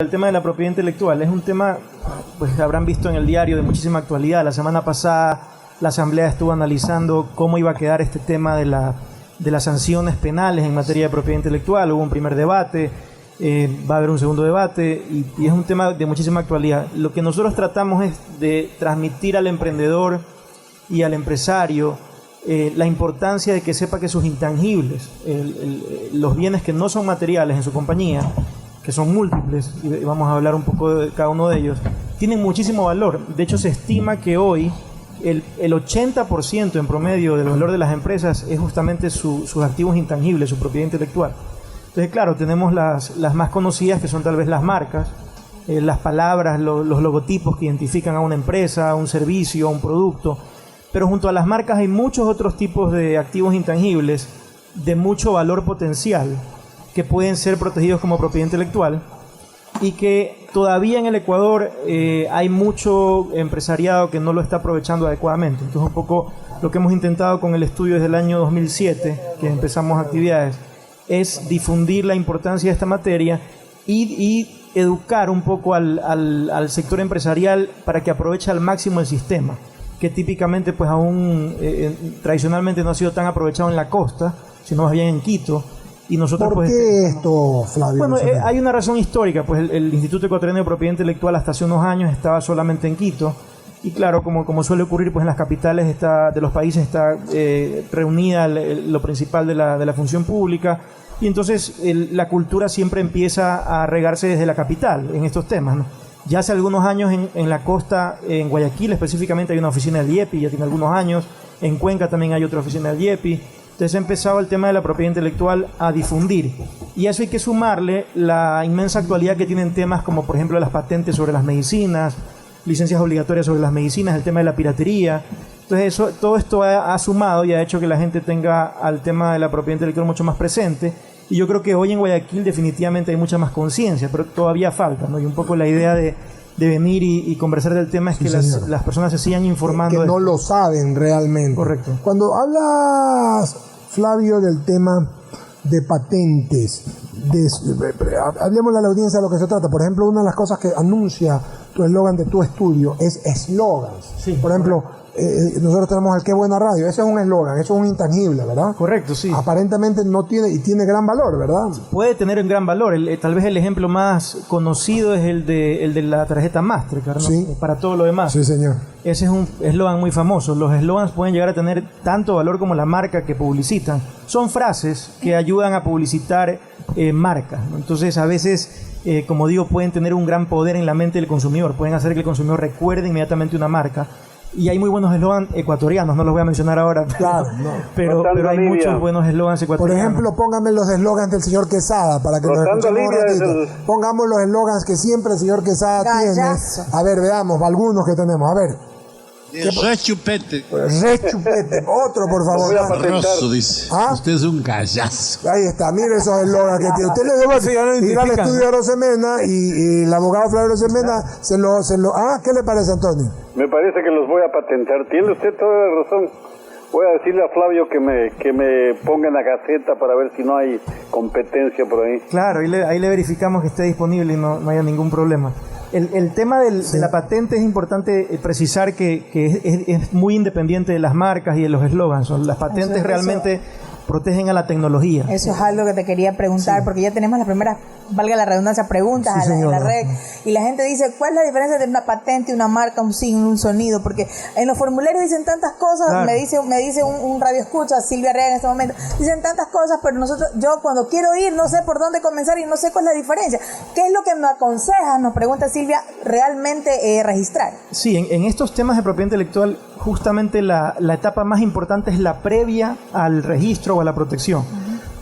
El tema de la propiedad intelectual es un tema, pues habrán visto en el diario, de muchísima actualidad. La semana pasada la Asamblea estuvo analizando cómo iba a quedar este tema de las sanciones penales en materia de propiedad intelectual. Hubo un primer debate, va a haber un segundo debate y es un tema de muchísima actualidad. Lo que nosotros tratamos es de transmitir al emprendedor y al empresario la importancia de que sepa que sus intangibles, los bienes que no son materiales en su compañía, que son múltiples, y vamos a hablar un poco de cada uno de ellos, tienen muchísimo valor. De hecho, se estima que hoy el 80% en promedio del valor de las empresas es justamente sus activos intangibles, su propiedad intelectual. Entonces, claro, tenemos las más conocidas, que son tal vez las marcas, las palabras, los logotipos que identifican a una empresa, a un servicio, a un producto. Pero junto a las marcas hay muchos otros tipos de activos intangibles de mucho valor potencial, que pueden ser protegidos como propiedad intelectual y que todavía en el Ecuador hay mucho empresariado que no lo está aprovechando adecuadamente. Entonces, un poco lo que hemos intentado con el estudio desde el año 2007, que empezamos actividades, es difundir la importancia de esta materia y educar un poco al sector empresarial para que aproveche al máximo el sistema, que típicamente pues aún tradicionalmente no ha sido tan aprovechado en la costa, sino más bien en Quito. Y nosotros, ¿Por qué esto, Flavio? Bueno, hay una razón histórica, pues el Instituto Ecuatoriano de Propiedad Intelectual hasta hace unos años estaba solamente en Quito, y claro, como suele ocurrir pues en las capitales de los países está reunida lo principal de la función pública, y entonces la cultura siempre empieza a regarse desde la capital en estos temas, ¿no? Ya hace algunos años en la costa, en Guayaquil específicamente, hay una oficina del IEPI, ya tiene algunos años, en Cuenca también hay otra oficina del IEPI. Entonces ha empezado el tema de la propiedad intelectual a difundir. Y a eso hay que sumarle la inmensa actualidad que tienen temas como, por ejemplo, las patentes sobre las medicinas, licencias obligatorias sobre las medicinas, el tema de la piratería. Entonces todo esto ha sumado y ha hecho que la gente tenga al tema de la propiedad intelectual mucho más presente. Y yo creo que hoy en Guayaquil definitivamente hay mucha más conciencia, pero todavía falta, ¿no? Y un poco la idea de venir y conversar del tema es que las personas se sigan informando. Que no lo saben realmente. Correcto. Cuando hablas, Flavio, del tema de patentes, hablemos a la audiencia de lo que se trata. Por ejemplo, una de las cosas que anuncia tu eslogan de tu estudio es eslogans. Sí, por ejemplo, nosotros tenemos el Qué Buena Radio. Ese es un eslogan, eso es un intangible, ¿verdad? Correcto, sí. Aparentemente no tiene, y tiene gran valor, ¿verdad? Puede tener un gran valor. Tal vez el ejemplo más conocido es el de la tarjeta Mastercard, ¿no? Sí. Para todo lo demás. Sí, señor. Ese es un eslogan muy famoso. Los eslogans pueden llegar a tener tanto valor como la marca que publicitan. Son frases que ayudan a publicitar marcas, ¿no? Entonces, a veces, como digo, pueden tener un gran poder en la mente del consumidor. Pueden hacer que el consumidor recuerde inmediatamente una marca. Y hay muy buenos eslogans ecuatorianos, no los voy a mencionar ahora, Claro, no. pero hay muchos buenos eslogans Por ecuatorianos. ejemplo, póngame los eslogans del señor Quesada para que nos escuchemos un ratito. Pongamos los eslogans que siempre el señor Quesada Gallazo. tiene. A ver, veamos, algunos que tenemos. A ver. Rechupete. Rechupete. Otro, por favor. Rosso dice. ¿Ah? Usted es un gallazo. Ahí está, mire esos eslogans que tiene. Usted le debe ir al estudio de Rosemena y el abogado Flavio Rosemena se lo... ¿qué le parece, Antonio? Me parece que los voy a patentar. Tiene usted toda la razón. Voy a decirle a Flavio que me ponga en la gaceta para ver si no hay competencia por ahí. Claro, ahí le verificamos que esté disponible y no haya ningún problema. El tema de la patente es importante precisar que es muy independiente de las marcas y de los eslogans. Las patentes realmente protegen a la tecnología. Eso es algo que te quería preguntar, porque ya tenemos las primeras, valga la redundancia, preguntas en la red, y la gente dice, ¿cuál es la diferencia entre una patente, una marca, un signo, un sonido? Porque en los formularios dicen tantas cosas, claro. me dice un radio escucha, Silvia Arriaga en este momento, dicen tantas cosas, pero yo cuando quiero ir no sé por dónde comenzar y no sé cuál es la diferencia. ¿Qué es lo que me aconsejas, nos pregunta Silvia, realmente registrar? Sí, en estos temas de propiedad intelectual, justamente la etapa más importante es la previa al registro o a la protección.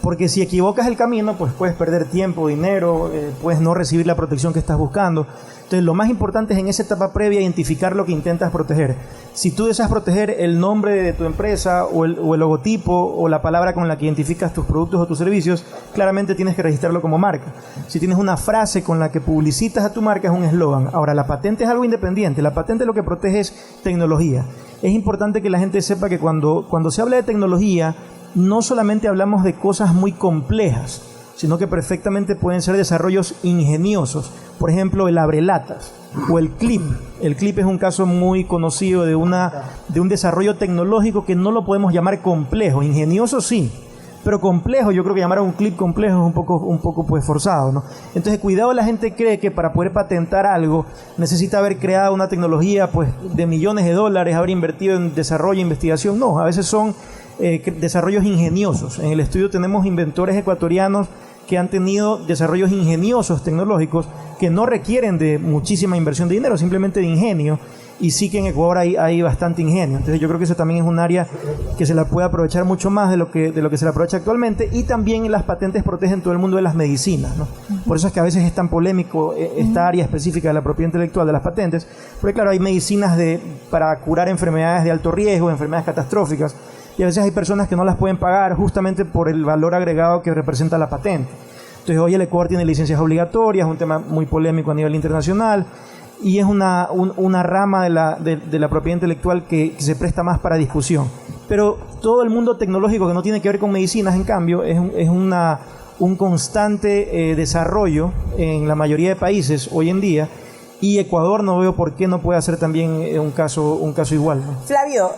Porque si equivocas el camino, pues puedes perder tiempo, dinero, puedes no recibir la protección que estás buscando. Entonces, lo más importante es en esa etapa previa identificar lo que intentas proteger. Si tú deseas proteger el nombre de tu empresa o el logotipo o la palabra con la que identificas tus productos o tus servicios, claramente tienes que registrarlo como marca. Si tienes una frase con la que publicitas a tu marca, es un eslogan. Ahora, la patente es algo independiente. La patente lo que protege es tecnología. Es importante que la gente sepa que cuando se habla de tecnología, no solamente hablamos de cosas muy complejas. sino que perfectamente pueden ser desarrollos ingeniosos. Por ejemplo, el abrelatas o el clip. El clip es un caso muy conocido de un desarrollo tecnológico que no lo podemos llamar complejo. Ingenioso sí, pero complejo, yo creo que llamar a un clip complejo es un poco pues forzado, ¿no? Entonces, cuidado, la gente cree que para poder patentar algo necesita haber creado una tecnología pues de millones de dólares, haber invertido en desarrollo e investigación. No, a veces son desarrollos ingeniosos. En el estudio tenemos inventores ecuatorianos que han tenido desarrollos ingeniosos tecnológicos que no requieren de muchísima inversión de dinero, simplemente de ingenio, y sí que en Ecuador hay bastante ingenio. Entonces yo creo que eso también es un área que se la puede aprovechar mucho más de lo que se la aprovecha actualmente, y también las patentes protegen todo el mundo de las medicinas, ¿no? Por eso es que a veces es tan polémico esta área específica de la propiedad intelectual de las patentes, porque claro, hay medicinas para curar enfermedades de alto riesgo, enfermedades catastróficas, y a veces hay personas que no las pueden pagar justamente por el valor agregado que representa la patente. Entonces hoy el Ecuador tiene licencias obligatorias, un tema muy polémico a nivel internacional, y es una rama de la propiedad intelectual que se presta más para discusión. Pero todo el mundo tecnológico que no tiene que ver con medicinas, en cambio, es un constante desarrollo en la mayoría de países hoy en día, y Ecuador no veo por qué no puede hacer también un caso igual, ¿no? Flavio,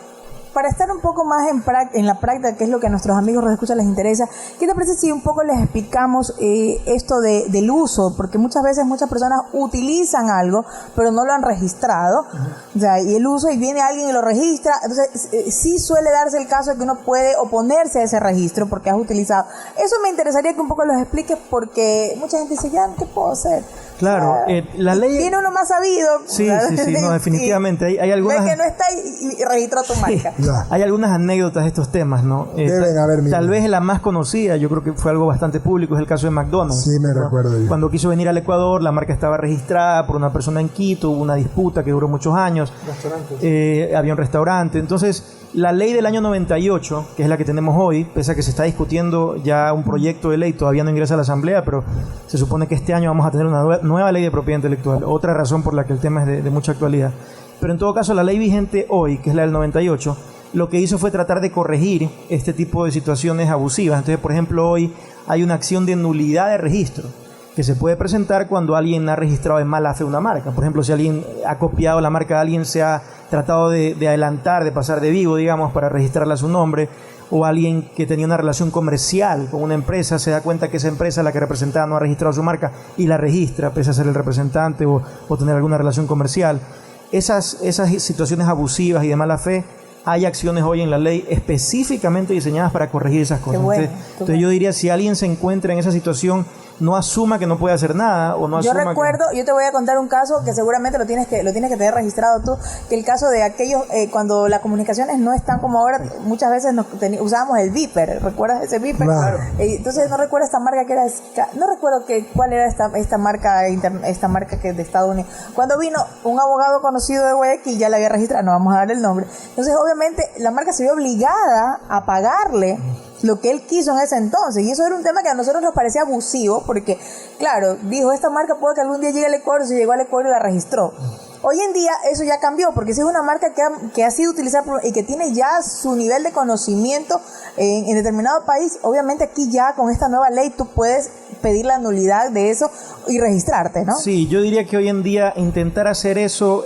para estar un poco más en la práctica, que es lo que a nuestros amigos de escucha les interesa, ¿qué te parece si un poco les explicamos esto del uso? Porque muchas veces muchas personas utilizan algo, pero no lo han registrado. O sea, y el uso, y viene alguien y lo registra. Entonces, sí suele darse el caso de que uno puede oponerse a ese registro porque has utilizado. Eso me interesaría que un poco los expliques, porque mucha gente dice, ya, ¿qué puedo hacer? Claro, la ley... Tiene uno más sabido. Sí, no, definitivamente. Hay algunas... Ve que no está y registró tu marca. Sí. Hay algunas anécdotas de estos temas, ¿no? Deben haber, tal vez la más conocida, yo creo que fue algo bastante público, es el caso de McDonald's. Sí, me recuerdo yo. Cuando quiso venir al Ecuador, la marca estaba registrada por una persona en Quito, hubo una disputa que duró muchos años. Había un restaurante. Entonces, la ley del año 98, que es la que tenemos hoy, pese a que se está discutiendo ya un proyecto de ley, todavía no ingresa a la Asamblea, pero se supone que este año vamos a tener una nueva ley de propiedad intelectual. Otra razón por la que el tema es de mucha actualidad. Pero en todo caso, la ley vigente hoy, que es la del 98, lo que hizo fue tratar de corregir este tipo de situaciones abusivas. Entonces, por ejemplo, hoy hay una acción de nulidad de registro que se puede presentar cuando alguien ha registrado en mala fe una marca. Por ejemplo, si alguien ha copiado la marca de alguien, se ha tratado de adelantar, de pasar de vivo, digamos, para registrarla a su nombre, o alguien que tenía una relación comercial con una empresa, se da cuenta que esa empresa, la que representaba, no ha registrado su marca y la registra, pese a ser el representante o tener alguna relación comercial. Esas situaciones abusivas y de mala fe, hay acciones hoy en la ley específicamente diseñadas para corregir esas cosas. Entonces yo diría, si alguien se encuentra en esa situación, no asuma que no puede hacer nada, o no asuma yo te voy a contar un caso que seguramente lo tienes que tener registrado tú, que el caso de aquellos cuando las comunicaciones no están como ahora, muchas veces usábamos el Viper. ¿Recuerdas ese Viper? Claro. Entonces no recuerdo esta marca que era, no recuerdo cuál era esta marca que de Estados Unidos. Cuando vino un abogado conocido de Guayaquil, ya la había registrado, no vamos a dar el nombre. Entonces obviamente la marca se vio obligada a pagarle lo que él quiso en ese entonces, y eso era un tema que a nosotros nos parecía abusivo, porque claro, dijo, esta marca puede que algún día llegue al Ecuador, se llegó al Ecuador y la registró. Hoy en día eso ya cambió, porque si es una marca que ha sido utilizada y que tiene ya su nivel de conocimiento en determinado país, obviamente aquí ya con esta nueva ley tú puedes pedir la nulidad de eso y registrarte, ¿no? Sí, yo diría que hoy en día intentar hacer eso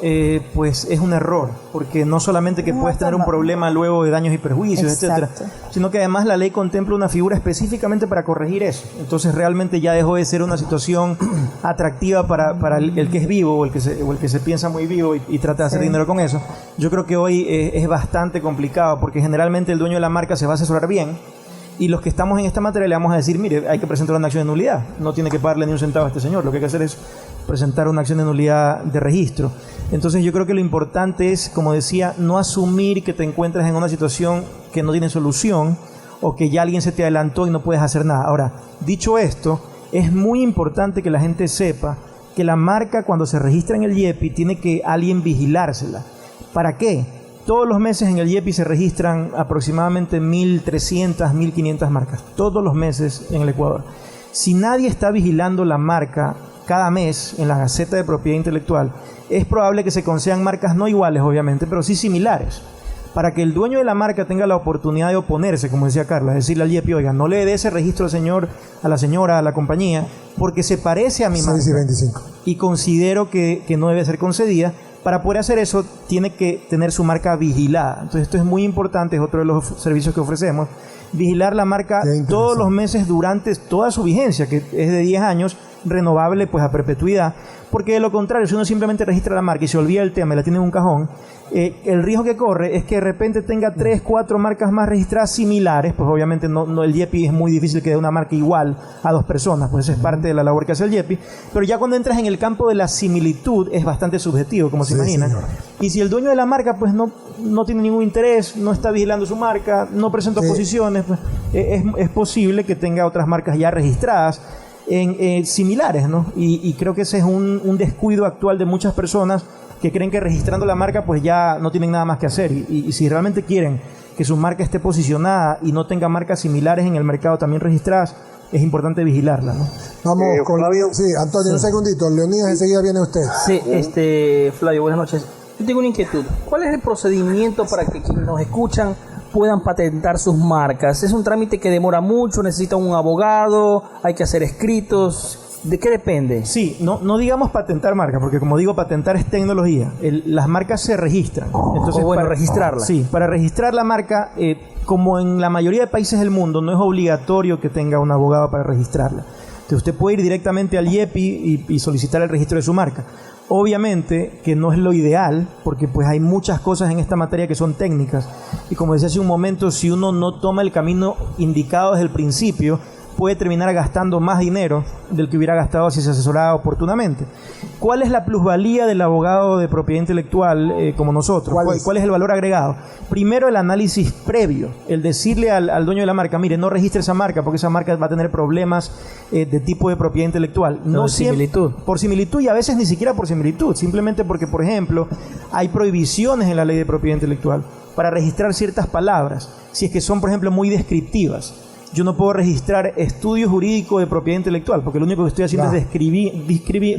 pues es un error, porque no solamente que puedes tener un problema luego de daños y perjuicios, etcétera, sino que además la ley contempla una figura específicamente para corregir eso. Entonces realmente ya dejó de ser una situación atractiva para el que es vivo o el que se piensa muy vivo y trata de hacer dinero con eso. Yo creo que hoy es bastante complicado, porque generalmente el dueño de la marca se va a asesorar bien, y los que estamos en esta materia le vamos a decir, mire, hay que presentar una acción de nulidad, no tiene que pagarle ni un centavo a este señor, lo que hay que hacer es presentar una acción de nulidad de registro. Entonces yo creo que lo importante es, como decía, no asumir que te encuentras en una situación que no tiene solución, o que ya alguien se te adelantó y no puedes hacer nada. Ahora, dicho esto, es muy importante que la gente sepa que la marca, cuando se registra en el IEPI, tiene que alguien vigilársela. ¿Para qué? Todos los meses en el IEPI se registran aproximadamente 1.300, 1.500 marcas. Todos los meses en el Ecuador. Si nadie está vigilando la marca cada mes en la Gaceta de Propiedad Intelectual, es probable que se concedan marcas no iguales, obviamente, pero sí similares. para que el dueño de la marca tenga la oportunidad de oponerse, como decía Carla, decirle al IEPI, oiga, no le dé ese registro al señor, a la señora, a la compañía, porque se parece a mi marca. 6:25. Y considero que no debe ser concedida. Para poder hacer eso, tiene que tener su marca vigilada. Entonces, esto es muy importante, es otro de los servicios que ofrecemos. Vigilar la marca todos los meses durante toda su vigencia, que es de 10 años, renovable pues a perpetuidad, porque de lo contrario, si uno simplemente registra la marca y se olvida el tema y la tiene en un cajón, el riesgo que corre es que de repente tenga 3, 4 marcas más registradas similares, pues obviamente el IEPI es muy difícil que dé una marca igual a 2 personas, pues eso es parte de la labor que hace el IEPI, pero ya cuando entras en el campo de la similitud es bastante subjetivo, como se imaginan, y si el dueño de la marca pues no tiene ningún interés, no está vigilando su marca, no presenta oposiciones, pues, es posible que tenga otras marcas ya registradas similares, ¿no? Y creo que ese es un descuido actual de muchas personas que creen que registrando la marca pues ya no tienen nada más que hacer, y si realmente quieren que su marca esté posicionada y no tenga marcas similares en el mercado también registradas, es importante vigilarla, ¿no? Vamos con Flavio. Sí, Antonio, un segundito. Leonidas, enseguida viene usted. Sí, Flavio, buenas noches. Yo tengo una inquietud. ¿Cuál es el procedimiento para que quienes nos escuchan puedan patentar sus marcas? ¿Es un trámite que demora mucho? ¿Necesita un abogado? ¿Hay que hacer escritos? ¿De qué depende? Sí, no digamos patentar marca, porque como digo, patentar es tecnología. Las marcas se registran. Entonces, para registrarla. Sí, para registrar la marca, como en la mayoría de países del mundo, no es obligatorio que tenga un abogado para registrarla. Entonces usted puede ir directamente al IEPI y solicitar el registro de su marca. Obviamente que no es lo ideal, porque pues hay muchas cosas en esta materia que son técnicas, y como decía hace un momento, si uno no toma el camino indicado desde el principio, puede terminar gastando más dinero del que hubiera gastado si se asesoraba oportunamente. ¿Cuál es la plusvalía del abogado de propiedad intelectual como nosotros? ¿Cuál es el valor agregado? Primero, el análisis previo, el decirle al dueño de la marca, mire, no registre esa marca porque esa marca va a tener problemas de tipo de propiedad intelectual. No similitud. Por similitud, y a veces ni siquiera por similitud, simplemente porque, por ejemplo, hay prohibiciones en la ley de propiedad intelectual para registrar ciertas palabras, si es que son, por ejemplo, muy descriptivas. Yo no puedo registrar estudio jurídico de propiedad intelectual, porque lo único que estoy haciendo es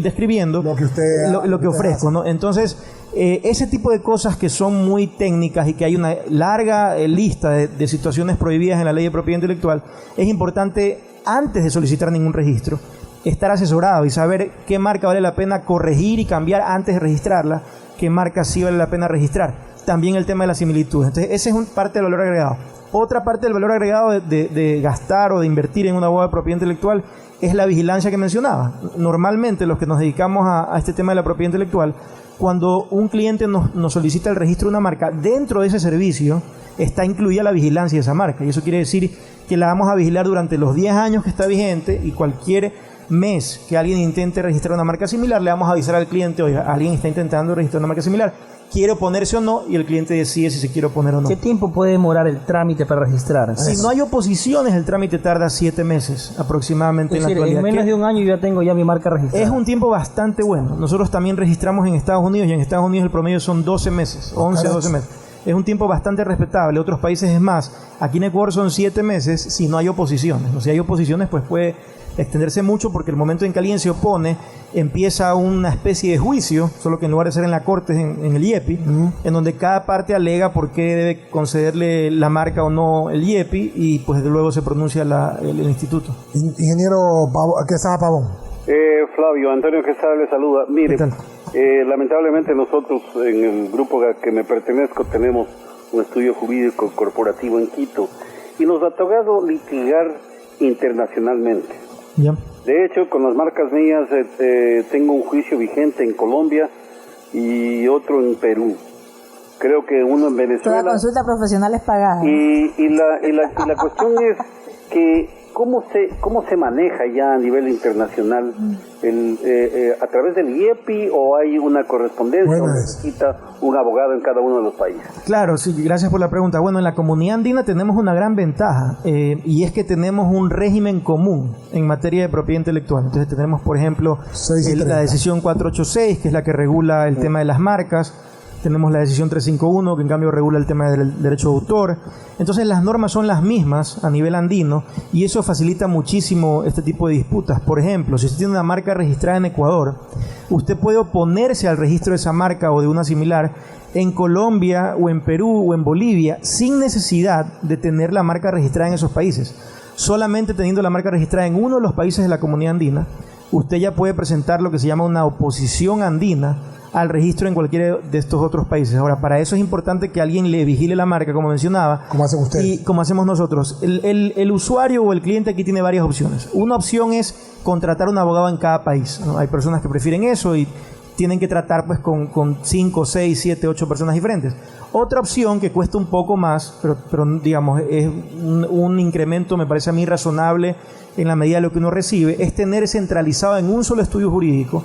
describiendo lo que ofrezco, ¿no? Entonces, ese tipo de cosas que son muy técnicas y que hay una larga lista de situaciones prohibidas en la ley de propiedad intelectual, es importante, antes de solicitar ningún registro, estar asesorado y saber qué marca vale la pena corregir y cambiar antes de registrarla, qué marca sí vale la pena registrar. También el tema de la similitud. Entonces, ese es parte del valor agregado. Otra parte del valor agregado de gastar o de invertir en una abogado de propiedad intelectual es la vigilancia que mencionaba. Normalmente los que nos dedicamos a este tema de la propiedad intelectual, cuando un cliente nos solicita el registro de una marca, dentro de ese servicio está incluida la vigilancia de esa marca. Y eso quiere decir que la vamos a vigilar durante los 10 años que está vigente, y cualquier mes que alguien intente registrar una marca similar, le vamos a avisar al cliente, oiga, alguien está intentando registrar una marca similar, quiere oponerse o no, y el cliente decide si se quiere oponer o no. ¿Qué tiempo puede demorar el trámite para registrar? Si no hay oposiciones, el trámite tarda 7 meses aproximadamente. Es decir, en menos de un año ya tengo mi marca registrada. Es un tiempo bastante bueno. Nosotros también registramos en Estados Unidos, y en Estados Unidos el promedio son 12 meses, 11, 12 meses. Es un tiempo bastante respetable. Otros países es más. Aquí en Ecuador son 7 meses si no hay oposiciones. O si hay oposiciones, pues puede extenderse mucho, porque el momento en que alguien se opone empieza una especie de juicio, solo que en lugar de ser en la corte, en el IEPI, en donde cada parte alega por qué debe concederle la marca o no el IEPI, y pues luego se pronuncia el instituto. Ingeniero Quesada Pavón. Flavio, Antonio Quesada le saluda. Mire, lamentablemente nosotros en el grupo que me pertenezco tenemos un estudio jurídico corporativo en Quito, y nos ha tocado litigar internacionalmente. Yeah. De hecho, con las marcas mías tengo un juicio vigente en Colombia y otro en Perú. Creo que uno en Venezuela. Toda consulta profesional es pagada. Y la cuestión es que cómo se maneja ya a nivel internacional a través del IEPI, o hay una correspondencia, o necesita un abogado en cada uno de los países. Claro, sí, gracias por la pregunta. Bueno, en la comunidad andina tenemos una gran ventaja, y es que tenemos un régimen común en materia de propiedad intelectual. Entonces tenemos, por ejemplo, la decisión 486, que es la que regula el tema de las marcas. tenemos la decisión 351 que en cambio regula el tema del derecho de autor. Entonces las normas son las mismas a nivel andino y eso facilita muchísimo este tipo de disputas. Por ejemplo, si usted tiene una marca registrada en Ecuador, usted puede oponerse al registro de esa marca o de una similar en Colombia o en Perú o en Bolivia sin necesidad de tener la marca registrada en esos países. Solamente teniendo la marca registrada en uno de los países de la comunidad andina, usted ya puede presentar lo que se llama una oposición andina al registro en cualquiera de estos otros países. Ahora, para eso es importante que alguien le vigile la marca, como mencionaba. ¿Cómo hacen ustedes? Y como hacemos nosotros. El usuario o el cliente aquí tiene varias opciones. Una opción es contratar un abogado en cada país, ¿no? Hay personas que prefieren eso y tienen que tratar pues con 5, 6, 7, 8 personas diferentes. Otra opción que cuesta un poco más, pero digamos es un incremento, me parece a mí razonable en la medida de lo que uno recibe, es tener centralizado en un solo estudio jurídico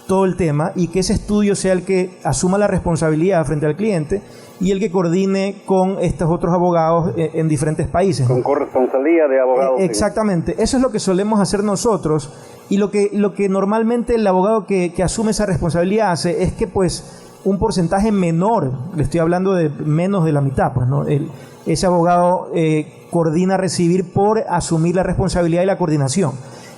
todo el tema y que ese estudio sea el que asuma la responsabilidad frente al cliente y el que coordine con estos otros abogados en diferentes países. Con corresponsalía de abogados. Exactamente, eso es lo que solemos hacer nosotros y lo que normalmente el abogado que asume esa responsabilidad hace es que pues un porcentaje menor, le estoy hablando de menos de la mitad, pues, ¿no? Ese abogado coordina recibir por asumir la responsabilidad y la coordinación.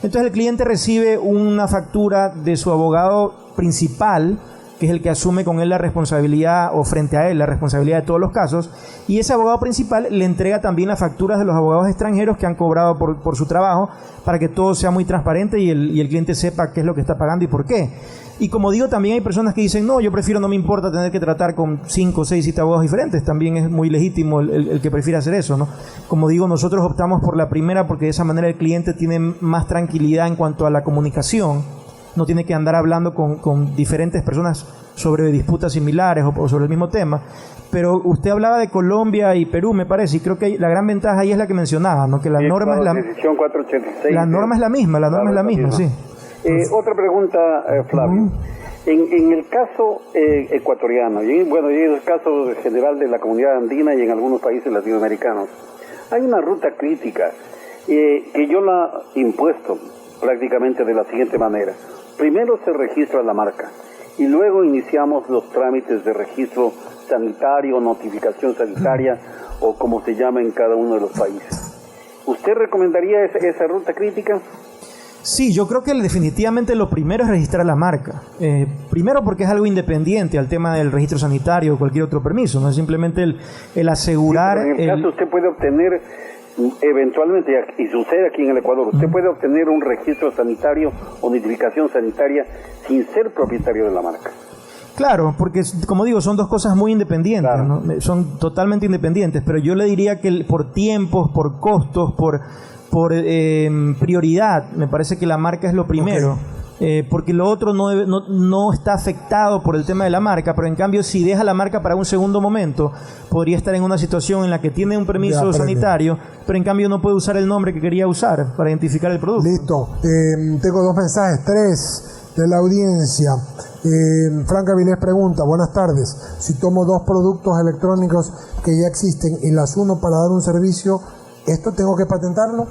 Entonces el cliente recibe una factura de su abogado principal, que es el que asume con él la responsabilidad o frente a él la responsabilidad de todos los casos, y ese abogado principal le entrega también las facturas de los abogados extranjeros que han cobrado por su trabajo para que todo sea muy transparente y el cliente sepa qué es lo que está pagando y por qué. Y como digo, también hay personas que dicen, no, yo prefiero, no me importa tener que tratar con 5, 6, 7 abogados diferentes. También es muy legítimo el que prefiera hacer eso, ¿no? Como digo, nosotros optamos por la primera porque de esa manera el cliente tiene más tranquilidad en cuanto a la comunicación. No tiene que andar hablando con diferentes personas sobre disputas similares o sobre el mismo tema. Pero usted hablaba de Colombia y Perú, me parece, y creo que la gran ventaja ahí es la que mencionaba, ¿no? Que la norma es la misma, sí. Otra pregunta, Flavio. En el caso ecuatoriano, y en el caso general de la comunidad andina y en algunos países latinoamericanos, hay una ruta crítica que yo la he impuesto prácticamente de la siguiente manera. Primero se registra la marca y luego iniciamos los trámites de registro sanitario, notificación sanitaria o como se llama en cada uno de los países. ¿Usted recomendaría esa ruta crítica? Sí, yo creo que definitivamente lo primero es registrar la marca. Primero porque es algo independiente al tema del registro sanitario o cualquier otro permiso, no es simplemente el asegurar... Sí, en el caso usted puede obtener, eventualmente, y sucede aquí en el Ecuador, usted puede obtener un registro sanitario o notificación sanitaria sin ser propietario de la marca. Claro, porque como digo, son dos cosas muy independientes, claro, ¿no? Son totalmente independientes, pero yo le diría que por tiempos, por costos, por prioridad, me parece que la marca es lo primero. Okay. Porque lo otro no está afectado por el tema de la marca, pero en cambio si deja la marca para un segundo momento, podría estar en una situación en la que tiene un permiso sanitario, pero en cambio no puede usar el nombre que quería usar para identificar el producto. Listo. Tengo 2 mensajes, 3 de la audiencia. Franca Vilés pregunta, buenas tardes, si tomo 2 productos electrónicos que ya existen y las uno para dar un servicio, ¿esto tengo que patentarlo?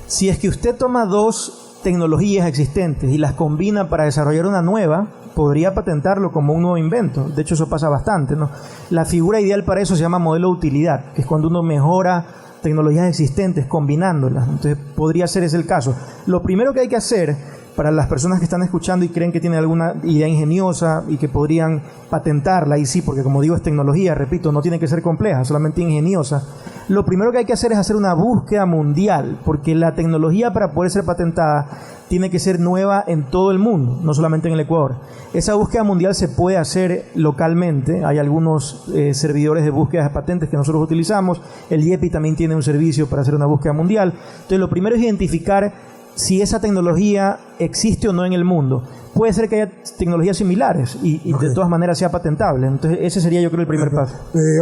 Si es que usted toma 2 tecnologías existentes y las combina para desarrollar una nueva, podría patentarlo como un nuevo invento. De hecho, eso pasa bastante, ¿no? La figura ideal para eso se llama modelo de utilidad, que es cuando uno mejora tecnologías existentes combinándolas. Entonces, podría ser ese el caso. Lo primero que hay que hacer para las personas que están escuchando y creen que tienen alguna idea ingeniosa y que podrían patentarla, y sí, porque como digo es tecnología, repito, no tiene que ser compleja, solamente ingeniosa. Lo primero que hay que hacer es hacer una búsqueda mundial, porque la tecnología para poder ser patentada tiene que ser nueva en todo el mundo, no solamente en el Ecuador. Esa búsqueda mundial se puede hacer localmente, hay algunos servidores de búsqueda de patentes que nosotros utilizamos, el IEPI también tiene un servicio para hacer una búsqueda mundial. Entonces lo primero es identificar si esa tecnología existe o no en el mundo. Puede ser que haya tecnologías similares y de todas maneras sea patentable. Entonces ese sería, yo creo, el primer paso.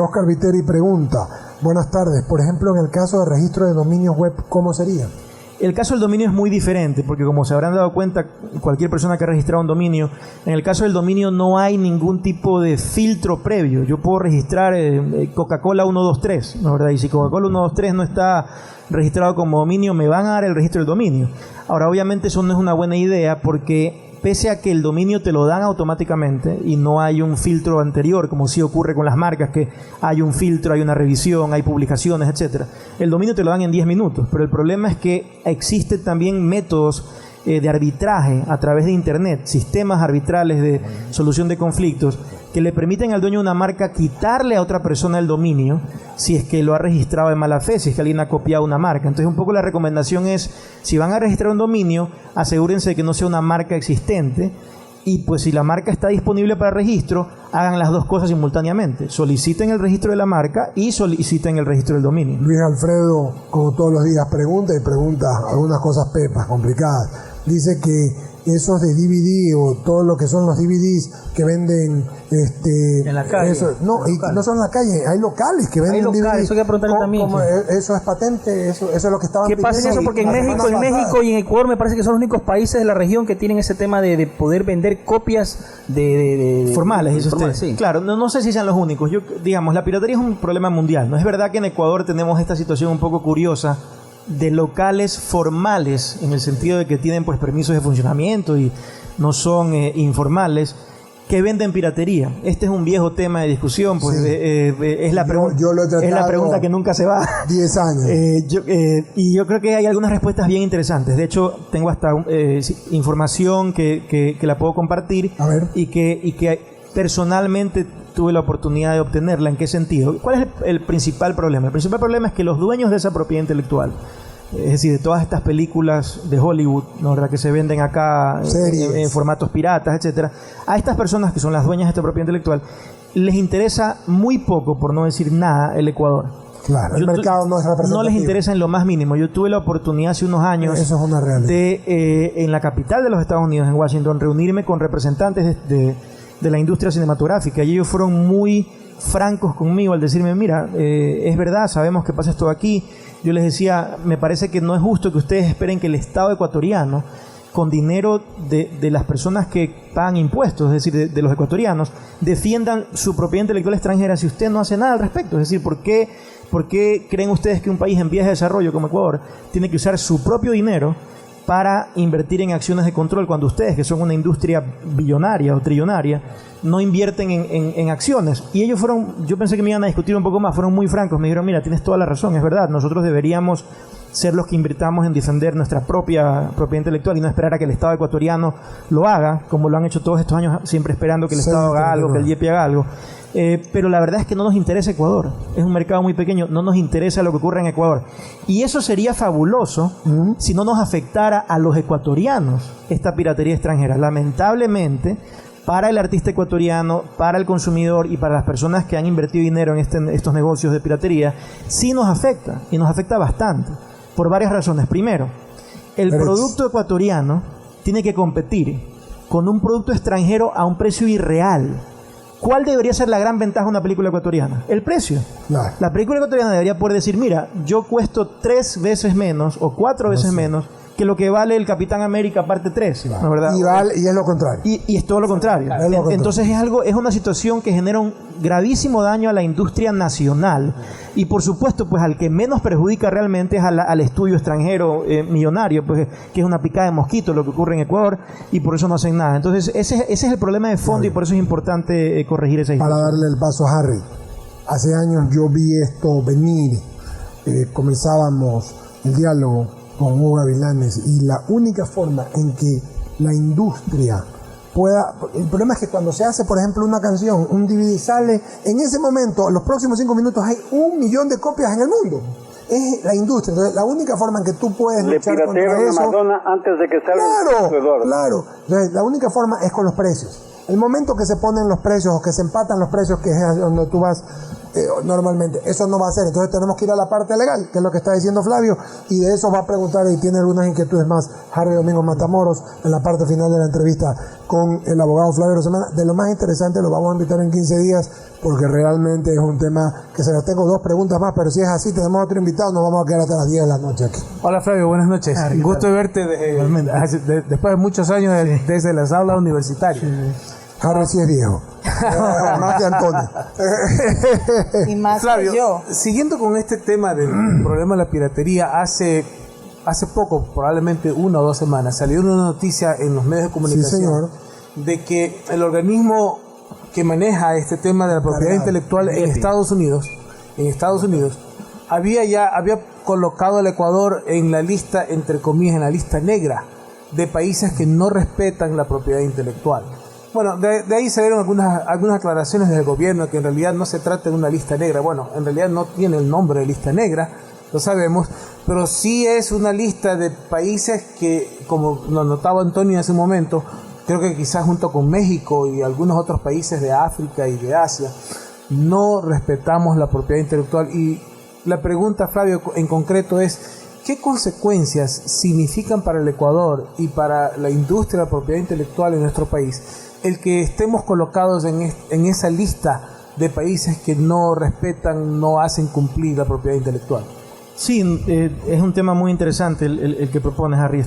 Oscar Viteri pregunta, buenas tardes, por ejemplo, en el caso de registro de dominios web, ¿cómo sería? El caso del dominio es muy diferente, porque como se habrán dado cuenta, cualquier persona que ha registrado un dominio, en el caso del dominio no hay ningún tipo de filtro previo. Yo puedo registrar Coca-Cola 123, ¿no, verdad? Y si Coca-Cola 123 no está registrado como dominio, me van a dar el registro del dominio. Ahora, obviamente eso no es una buena idea, porque pese a que el dominio te lo dan automáticamente y no hay un filtro anterior, como sí ocurre con las marcas, que hay un filtro, hay una revisión, hay publicaciones, etcétera. El dominio te lo dan en 10 minutos, pero el problema es que existen también métodos de arbitraje a través de internet, sistemas arbitrales de solución de conflictos que le permiten al dueño de una marca quitarle a otra persona el dominio si es que lo ha registrado de mala fe, si es que alguien ha copiado una marca. Entonces un poco la recomendación es, si van a registrar un dominio, asegúrense de que no sea una marca existente, y pues si la marca está disponible para registro, hagan las dos cosas simultáneamente. Soliciten el registro de la marca y soliciten el registro del dominio. Luis Alfredo, como todos los días, pregunta algunas cosas pepas, complicadas. Dice que esos de DVD o todo lo que son los DVDs que venden en la calle, no son en la calle, hay locales que venden DVDs. Eso hay que preguntarle también. Eso es patente, eso es lo que estaban pidiendo. ¿Qué pasa en eso? Porque en México y en Ecuador me parece que son los únicos países de la región que tienen ese tema de poder vender copias de formales, dice usted. Sí. Claro, no sé si sean los únicos. Digamos, la piratería es un problema mundial. No es verdad que en Ecuador tenemos esta situación un poco curiosa de locales formales, en el sentido de que tienen pues permisos de funcionamiento y no son informales, que venden piratería. Este es un viejo tema de discusión, pues sí. Es la pregunta que nunca se va. 10 años. Y yo creo que hay algunas respuestas bien interesantes. De hecho, tengo hasta información que la puedo compartir. A ver. y que personalmente tuve la oportunidad de obtenerla. ¿En qué sentido? ¿Cuál es el principal problema? El principal problema es que los dueños de esa propiedad intelectual, es decir, de todas estas películas de Hollywood, ¿no?, que se venden acá en formatos piratas, etcétera, a estas personas que son las dueñas de esta propiedad intelectual les interesa muy poco, por no decir nada, el Ecuador. Claro, el mercado no es representativo. No les interesa en lo más mínimo. Yo tuve la oportunidad hace unos años, eso es una realidad, en la capital de los Estados Unidos, en Washington, reunirme con representantes de la industria cinematográfica, y ellos fueron muy francos conmigo al decirme, mira, es verdad, sabemos que pasa esto aquí. Yo les decía, me parece que no es justo que ustedes esperen que el Estado ecuatoriano, con dinero de las personas que pagan impuestos, es decir, de los ecuatorianos, defiendan su propiedad intelectual extranjera si usted no hace nada al respecto. Es decir, ¿por qué creen ustedes que un país en vías de desarrollo como Ecuador tiene que usar su propio dinero para invertir en acciones de control cuando ustedes, que son una industria billonaria o trillonaria, no invierten en acciones? Y ellos fueron, yo pensé que me iban a discutir un poco más, fueron muy francos, me dijeron, mira, tienes toda la razón, es verdad, nosotros deberíamos ser los que invirtamos en defender nuestra propia propiedad intelectual y no esperar a que el Estado ecuatoriano lo haga, como lo han hecho todos estos años, siempre esperando que el Estado haga algo, que el YEPI haga algo. Pero la verdad es que no nos interesa Ecuador, es un mercado muy pequeño, no nos interesa lo que ocurre en Ecuador, y eso sería fabuloso si no nos afectara a los ecuatorianos esta piratería extranjera. Lamentablemente, para el artista ecuatoriano, para el consumidor y para las personas que han invertido dinero en estos negocios de piratería, sí nos afecta, y nos afecta bastante, por varias razones. Primero, el producto ecuatoriano tiene que competir con un producto extranjero a un precio irreal. ¿Cuál debería ser la gran ventaja de una película ecuatoriana? El precio. Claro. La película ecuatoriana debería poder decir, mira, yo cuesto 3 veces menos o 4 veces menos que lo que vale el Capitán América parte 3, claro, ¿no, verdad? Y es lo contrario. Y es todo lo contrario. Claro. Entonces es una situación que genera un gravísimo daño a la industria nacional, y por supuesto, pues al que menos perjudica realmente es al estudio extranjero millonario, pues que es una picada de mosquito lo que ocurre en Ecuador, y por eso no hacen nada. Entonces ese es el problema de fondo, y por eso es importante corregir esa situación. Para darle el paso a Harry, hace años yo vi esto venir, comenzábamos el diálogo con Hugo Gavilanes, y la única forma en que la industria pueda... El problema es que cuando se hace, por ejemplo, una canción, un DVD sale, en ese momento, en los próximos 5 minutos, hay 1 millón de copias en el mundo. Es la industria. Entonces, la única forma en que tú puedes luchar contra eso... a Madonna antes de que salga. Claro. Entonces, la única forma es con los precios. El momento que se ponen los precios o que se empatan los precios, que es donde tú vas normalmente, eso no va a ser. Entonces tenemos que ir a la parte legal, que es lo que está diciendo Flavio, y de eso va a preguntar, y tiene algunas inquietudes más, Harry Domingo Matamoros, en la parte final de la entrevista con el abogado Flavio Rosemena. De lo más interesante lo vamos a invitar en 15 días, porque realmente es un tema que se los tengo 2 preguntas más, pero si es así, tenemos otro invitado, nos vamos a quedar hasta las 10 de la noche aquí. Hola Flavio, buenas noches. Un gusto de verte después de muchos años desde las aulas universitarias. Harry sí es viejo. Más que Antonio. Y más Flavio, que yo. Siguiendo con este tema del problema de la piratería, hace hace poco, probablemente 1 o 2 semanas, salió una noticia en los medios de comunicación de que el organismo que maneja este tema de la propiedad intelectual en Estados Unidos, había colocado al Ecuador en la lista, entre comillas, en la lista negra de países que no respetan la propiedad intelectual. Bueno, de ahí salieron algunas aclaraciones del gobierno que en realidad no se trata de una lista negra. Bueno, en realidad no tiene el nombre de lista negra, lo sabemos, pero sí es una lista de países que, como lo notaba Antonio hace un momento, creo que quizás junto con México y algunos otros países de África y de Asia, no respetamos la propiedad intelectual. Y la pregunta, Flavio, en concreto es, ¿qué consecuencias significan para el Ecuador y para la industria de la propiedad intelectual en nuestro país el que estemos colocados en esa lista de países que no respetan, no hacen cumplir la propiedad intelectual? Sí, es un tema muy interesante el que propones, Harry.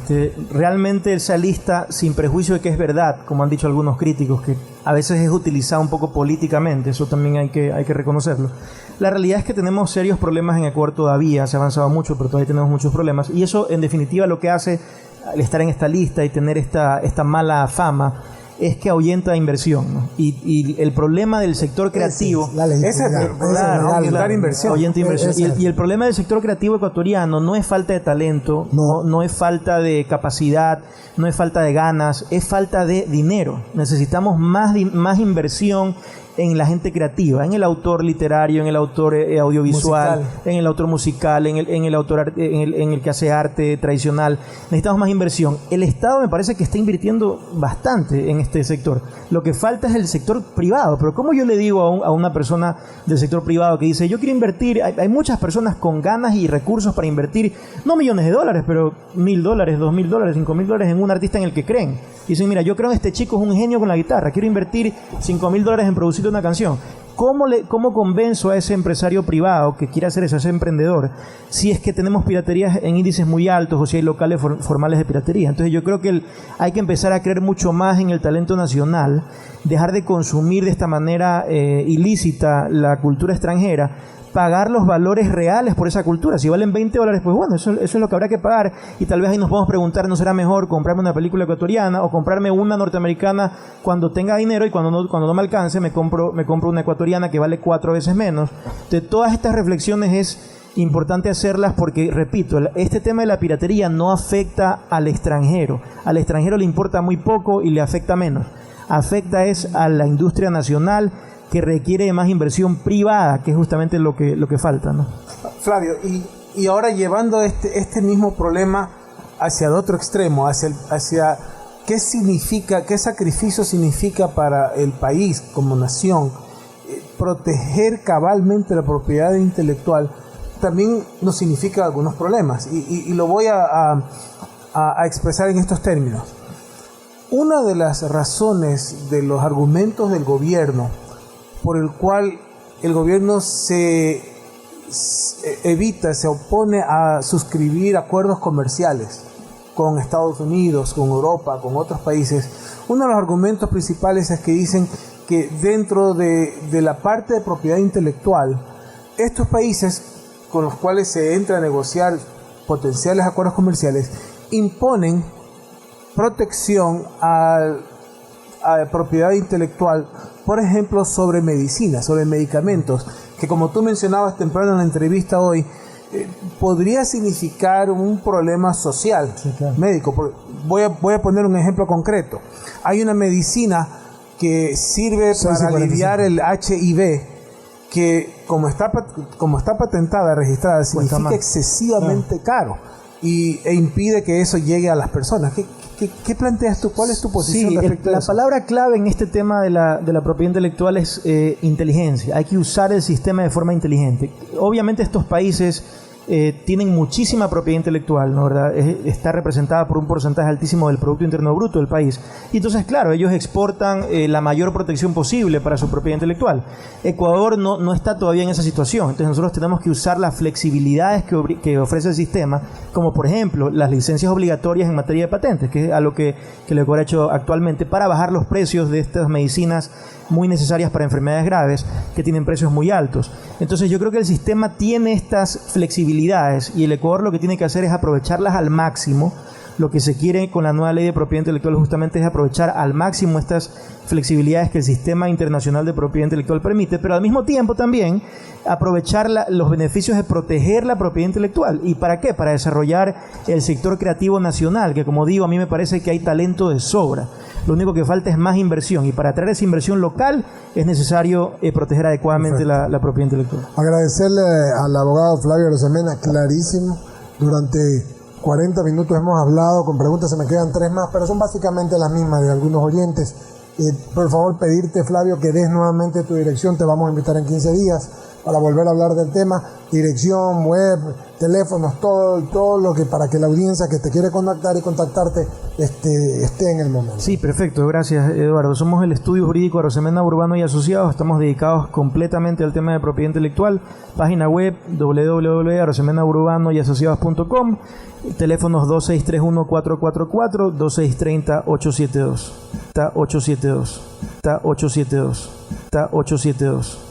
Realmente esa lista, sin prejuicio de que es verdad, como han dicho algunos críticos, que a veces es utilizada un poco políticamente, eso también hay que reconocerlo. La realidad es que tenemos serios problemas en Ecuador todavía, se ha avanzado mucho, pero todavía tenemos muchos problemas. Y eso, en definitiva, lo que hace al estar en esta lista y tener esta mala fama es que ahuyenta inversión, ¿no? Y el problema del sector creativo ahuyentar inversión. Y el problema del sector creativo ecuatoriano no es falta de talento, no es falta de capacidad, no es falta de ganas, es falta de dinero. Necesitamos más inversión en la gente creativa, en el autor literario, en el autor audiovisual, en el autor musical, en el que hace arte tradicional. Necesitamos más inversión. El Estado me parece que está invirtiendo bastante en este sector. Lo que falta es el sector privado. Pero ¿cómo yo le digo a una persona del sector privado que dice, yo quiero invertir? Hay muchas personas con ganas y recursos para invertir, no millones de dólares, pero $1,000, $2,000, $5,000 en un artista en el que creen. Y dicen, mira, yo creo que este chico es un genio con la guitarra, quiero invertir $5,000 en producir una canción. ¿Cómo convenzo a ese empresario privado que quiere hacer eso, a ese emprendedor, si es que tenemos piraterías en índices muy altos o si hay locales formales de piratería? Entonces yo creo que hay que empezar a creer mucho más en el talento nacional, dejar de consumir de esta manera ilícita la cultura extranjera, pagar los valores reales por esa cultura. Si valen $20, pues bueno, eso es lo que habrá que pagar. Y tal vez ahí nos podemos preguntar, ¿no será mejor comprarme una película ecuatoriana o comprarme una norteamericana cuando tenga dinero y cuando no me alcance me compro una ecuatoriana que vale 4 veces menos? De todas estas reflexiones es importante hacerlas porque, repito, este tema de la piratería no afecta al extranjero. Al extranjero le importa muy poco y le afecta menos. Afecta es a la industria nacional, que requiere de más inversión privada, que es justamente lo que falta, ¿no? Flavio, y ahora llevando este mismo problema hacia el otro extremo, hacia qué significa, qué sacrificio significa para el país como nación proteger cabalmente la propiedad intelectual, también nos significa algunos problemas, y lo voy a expresar en estos términos. Una de las razones de los argumentos del gobierno por el cual el gobierno se opone a suscribir acuerdos comerciales con Estados Unidos, con Europa, con otros países, uno de los argumentos principales es que dicen que dentro de la parte de propiedad intelectual, estos países con los cuales se entra a negociar potenciales acuerdos comerciales imponen protección a propiedad intelectual, por ejemplo, sobre medicinas, sobre medicamentos, que como tú mencionabas temprano en la entrevista hoy, podría significar un problema social, médico. Voy a poner un ejemplo concreto. Hay una medicina que sirve para aliviar el HIV, que como está patentada, registrada, significa excesivamente caro e impide que eso llegue a las personas. ¿Qué planteas tú? ¿Cuál es tu posición respecto a eso? La palabra clave en este tema de la propiedad intelectual es inteligencia. Hay que usar el sistema de forma inteligente. Obviamente estos países tienen muchísima propiedad intelectual, ¿no? ¿Verdad? Está representada por un porcentaje altísimo del Producto Interno Bruto del país. Y entonces, claro, ellos exportan la mayor protección posible para su propiedad intelectual. Ecuador no está todavía en esa situación. Entonces nosotros tenemos que usar las flexibilidades que ofrece el sistema, como por ejemplo las licencias obligatorias en materia de patentes, que es algo que el Ecuador ha hecho actualmente para bajar los precios de estas medicinas muy necesarias para enfermedades graves que tienen precios muy altos. Entonces yo creo que el sistema tiene estas flexibilidades flexibilidades y el Ecuador lo que tiene que hacer es aprovecharlas al máximo. Lo que se quiere con la nueva ley de propiedad intelectual justamente es aprovechar al máximo estas flexibilidades que el sistema internacional de propiedad intelectual permite, pero al mismo tiempo también aprovechar los beneficios de proteger la propiedad intelectual. ¿Y para qué? Para desarrollar el sector creativo nacional, que como digo, a mí me parece que hay talento de sobra. Lo único que falta es más inversión, y para atraer esa inversión local es necesario proteger adecuadamente la propiedad intelectual. Agradecerle al abogado Flavio Arosemena, clarísimo, durante 40 minutos hemos hablado, con preguntas se me quedan 3 más, pero son básicamente las mismas de algunos oyentes. Por favor, pedirte, Flavio, que des nuevamente tu dirección, te vamos a invitar en 15 días para volver a hablar del tema, dirección, web, teléfonos, todo lo que para que la audiencia que te quiere contactar y contactarte esté en el momento. Sí, perfecto, gracias Eduardo. Somos el Estudio Jurídico Arosemena Urbano y Asociados, estamos dedicados completamente al tema de propiedad intelectual, página web www.arosemenaurbanoyasociados.com, teléfonos 2631-444, 2630-872, 872.